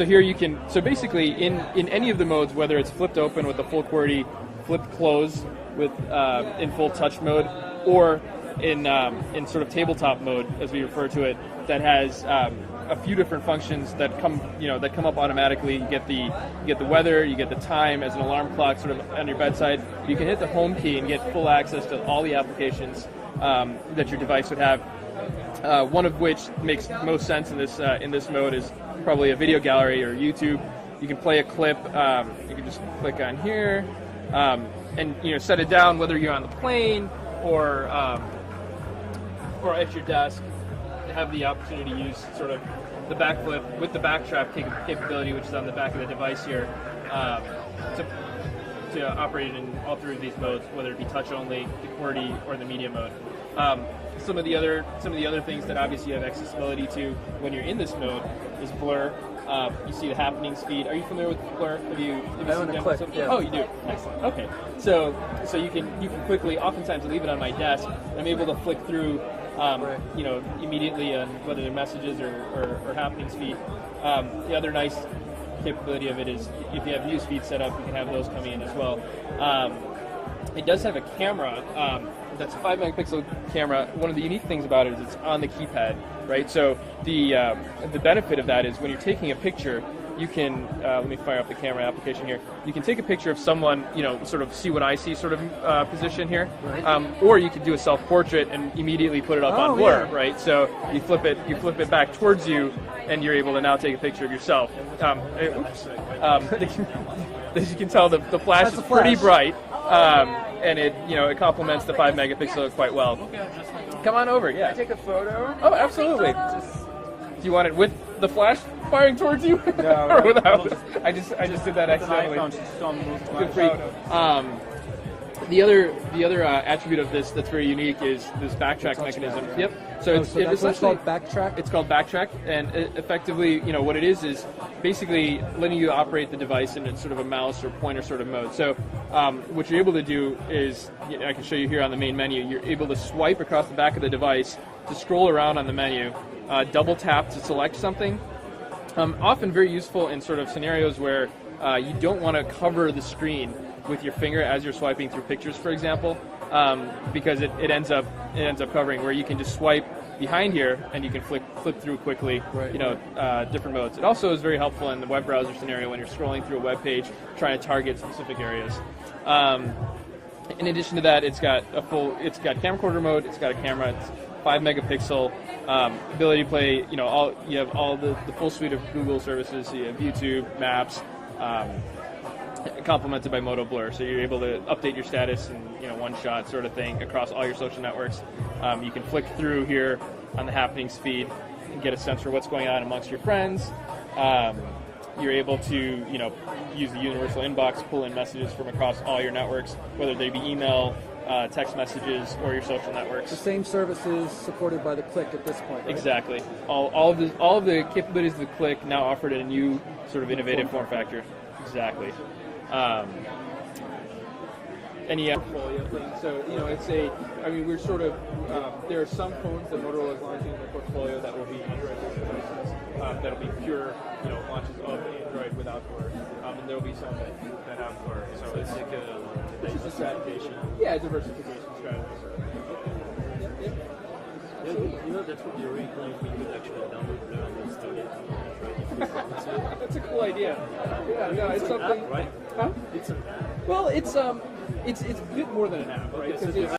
So here you can, so basically in any of the modes, whether it's flipped open with the full QWERTY, flipped close with in full touch mode, or in sort of tabletop mode, as we refer to it, that has a few different functions that come up automatically. You get the weather, you get the time as an alarm clock sort of on your bedside. You can hit the home key and get full access to all the applications that your device would have. One of which makes most sense in this mode is probably a video gallery or YouTube. You can play a clip. You can just click on here and set it down, whether you're on the plane or at your desk. Have the opportunity to use sort of the backflip with the backstrap capability, which is on the back of the device here, to operate in all three of these modes, whether it be touch only, the QWERTY, or the media mode. Some of the other things that obviously you have accessibility to when you're in this mode is blur. You see the happening speed. Are you familiar with blur? Have you seen demos? Yeah. Oh, you do. Excellent. Okay. So you can quickly, oftentimes leave it on my desk. I'm able to flick through, immediately on whether they're messages or happening speed. The other nice capability of it is if you have news feed set up, you can have those coming in as well. It does have a camera. That's a 5 megapixel camera. One of the unique things about it is it's on the keypad, right? So the benefit of that is when you're taking a picture, you can, let me fire up the camera application here. You can take a picture of someone, sort of see what I see sort of position here. Right. Or you could do a self-portrait and immediately put it up on blur, right? So you flip it back towards you, and you're able to now take a picture of yourself. As you can tell, the flash is pretty bright. And it complements the 5 megapixel quite well. Come on over, yeah. Can I take a photo? Oh, absolutely. Do you want it with the flash firing towards you, no, or without? I just did that accidentally. Good freak. The other attribute of this that's very unique is this backtrack mechanism. Yep. So it's called backtrack. It's called backtrack, and effectively, what it is basically letting you operate the device in sort of a mouse or pointer sort of mode. So what you're able to do is, I can show you here on the main menu. You're able to swipe across the back of the device to scroll around on the menu, double tap to select something. Often very useful in sort of scenarios where you don't want to cover the screen with your finger as you're swiping through pictures, for example, because it ends up covering, where you can just swipe behind here and you can flip through quickly, different modes. It also is very helpful in the web browser scenario when you're scrolling through a web page trying to target specific areas. In addition to that, it's got camcorder mode. It's got a camera. It's 5 megapixel, ability to play. You have all the full suite of Google services. So you have YouTube, Maps. Complemented by Moto Blur, so you're able to update your status in one shot sort of thing across all your social networks. You can flick through here on the happening speed and get a sense for what's going on amongst your friends. You're able to use the universal inbox, pull in messages from across all your networks, whether they be email, text messages, or your social networks. The same services supported by the Click at this point, right? Exactly. All of the capabilities of the Click now offered in a new sort of innovative form factor. Exactly. Any portfolio thing. So, we're sort of, there are some phones that Motorola is launching in their portfolio that will be Android-based devices, that'll be pure, launches of Android without blur. And there'll be some that have blur. So it's like a diversification. Yeah, a diversification strategy. That would be really cool if we could actually download Blur and install it on Android. That's a cool idea. Yeah, no, it's something. App, right? Huh? It's an app. Well, it's a bit more than an app, right? Okay, so